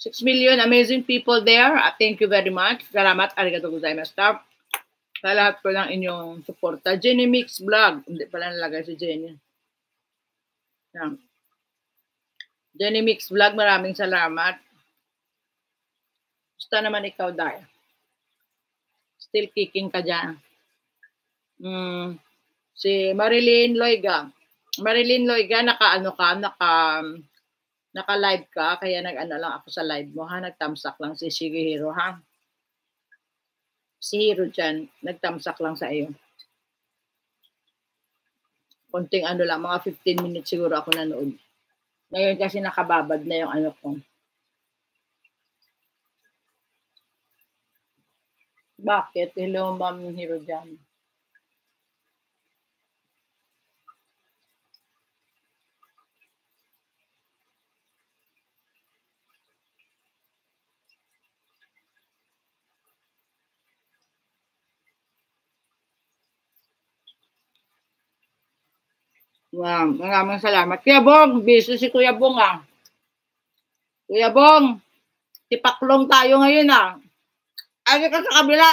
6 million amazing people there. Thank you very much. Salamat. Arigatou gozaimashita. Sa lahat po ng inyong suporta. Jenny Mix Vlog. Hindi pala nalagay si Jenny. Yan. Jenny Mix Vlog, maraming salamat. Gusto naman ikaw, Dar. Still kicking ka dyan. Si Marilyn Loiga. Marilyn Loiga, naka-live ka, kaya nag-ano lang ako sa live mo, ha? Nag-thumbs-up lang si Shigehiro, ha? Si Hiro dyan, nag-thumbs-up lang sa iyo. Konting ano lang, mga 15 minutes siguro ako nanood. Ngayon kasi nakababad na yung ano ko. Bakit? Hello, Ma'am Hiro dyan. Wow, maraming salamat. Kuya Bong, busy si Kuya Bong, ah. Kuya Bong, tipaklong tayo ngayon, ah. Ano ka sa kabila?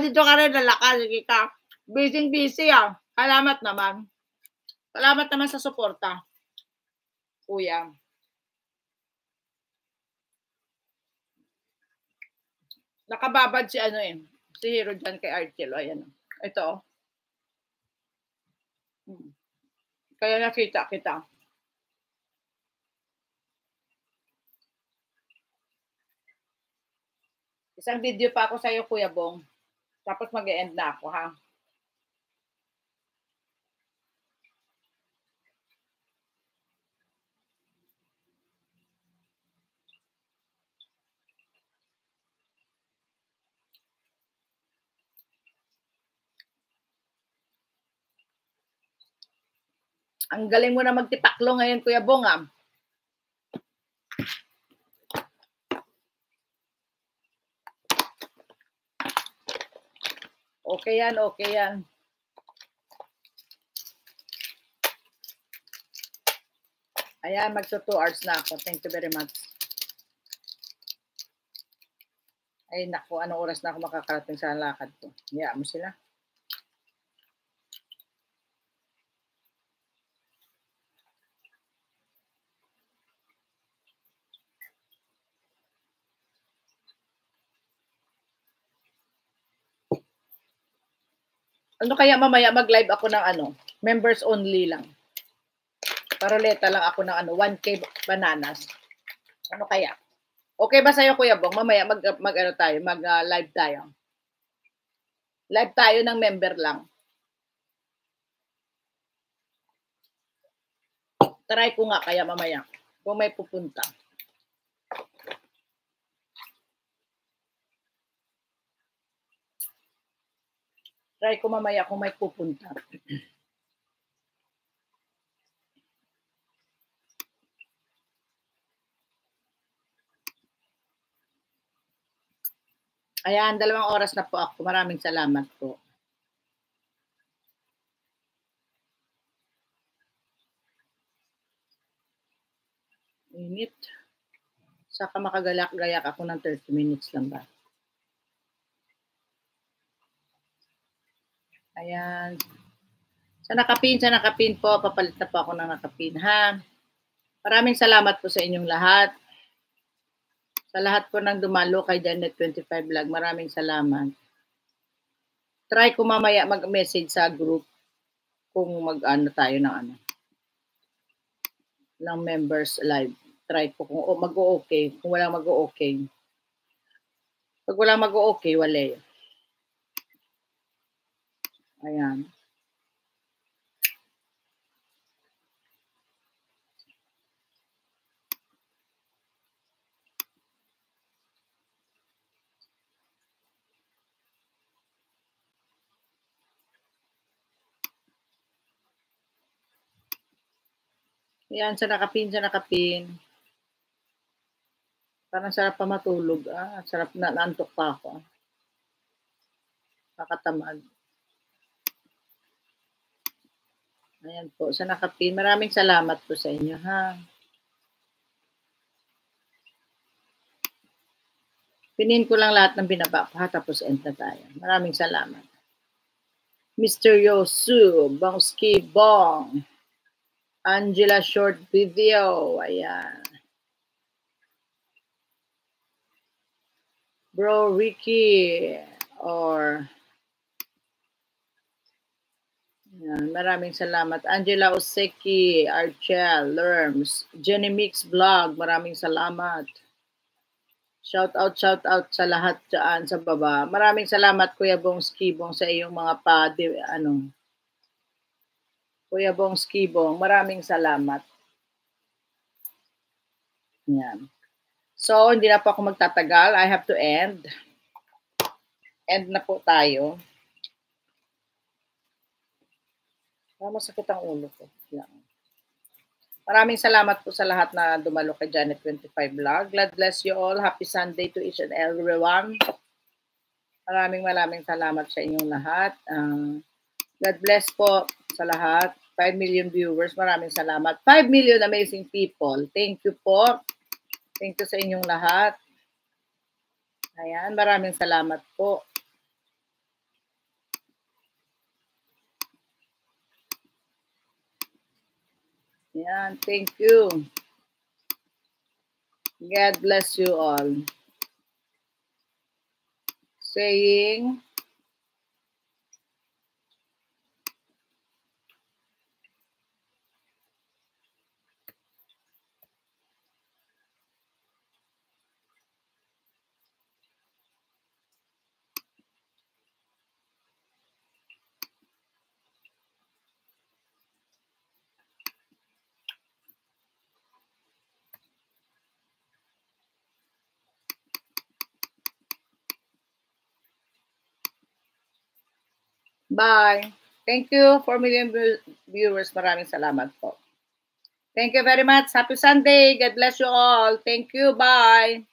Dito ka rin, lalaka, sige ka. Busy, ah. Salamat naman. Salamat naman sa suporta. Kuya. Nakababad si ano eh. Si Hero dyan kay Archelo. Ayan. Ito. Kaya nakita kita. Isang video pa ako sa'yo, Kuya Bong. Tapos mag-e-end na ako, ha? Ang galing mo na magtipaklo ngayon, Kuya Bong, ah. Okay yan, okay yan. Ayan, magso 2 hours na ako. Thank you very much. Ay, naku, anong oras na ako makakarating sa lakad ko? Hayaan mo sila. Ano kaya mamaya mag-live ako ng ano, members only lang. Paroleta lang ako ng ano, 1K bananas. Ano kaya? Okay ba sa'yo, Kuya Bong? Mamaya mag-ano tayo, mag-live tayo. Live tayo ng member lang. Try ko nga kaya mamaya kung may pupunta. Try ko mamaya kung may pupunta. Ayan, 2 oras na po ako. Maraming salamat po. Init. Saka makagalak-gayak ako ng 30 minutes lang ba? Ayan. Sa nakapin po. Papalit na po ako ng nakapin, ha? Maraming salamat po sa inyong lahat. Sa lahat po ng dumalo kay Janet 25 Vlog, maraming salamat. Try ko mamaya mag-message sa group kung mag-ano tayo ng members live. Try ko kung mag-o-okay, kung wala mag-o-okay. Pag wala mag-o-okay, wala. Ayan. Ayan, sa nakapin. Parang sarap pa matulog. Sarap na, naantok pa ako. Nakatamad. Ayan po, sa nakapin. Maraming salamat po sa inyo, ha? Pinin ko lang lahat ng binaba ko, tapos end na tayo. Maraming salamat. Mr. Yosu, Bongski Bong, Angela Short Video, ayan. Bro Ricky, or ayan, maraming salamat. Angela Oseki, Archel, Lerms, Jenny Mix Vlog, maraming salamat. Shout out sa lahat dyan sa baba. Maraming salamat Kuya Bong Skibong sa iyong mga Kuya Bong Skibong, maraming salamat. Yan. So, hindi na po ako magtatagal. I have to end. End na po tayo. Masakit ang ulo ko. Yan. Maraming salamat po sa lahat na dumalo kay Janet 25 Vlog. God bless you all. Happy Sunday to each and everyone. Maraming salamat sa inyong lahat. God bless po sa lahat. 5 million viewers. Maraming salamat. 5 million amazing people. Thank you po. Thank you sa inyong lahat. Ayan. Maraming salamat po. Yan, thank you. God bless you all. Saying, bye. Thank you, 4 million viewers. Maraming salamat po. Thank you very much. Happy Sunday. God bless you all. Thank you. Bye.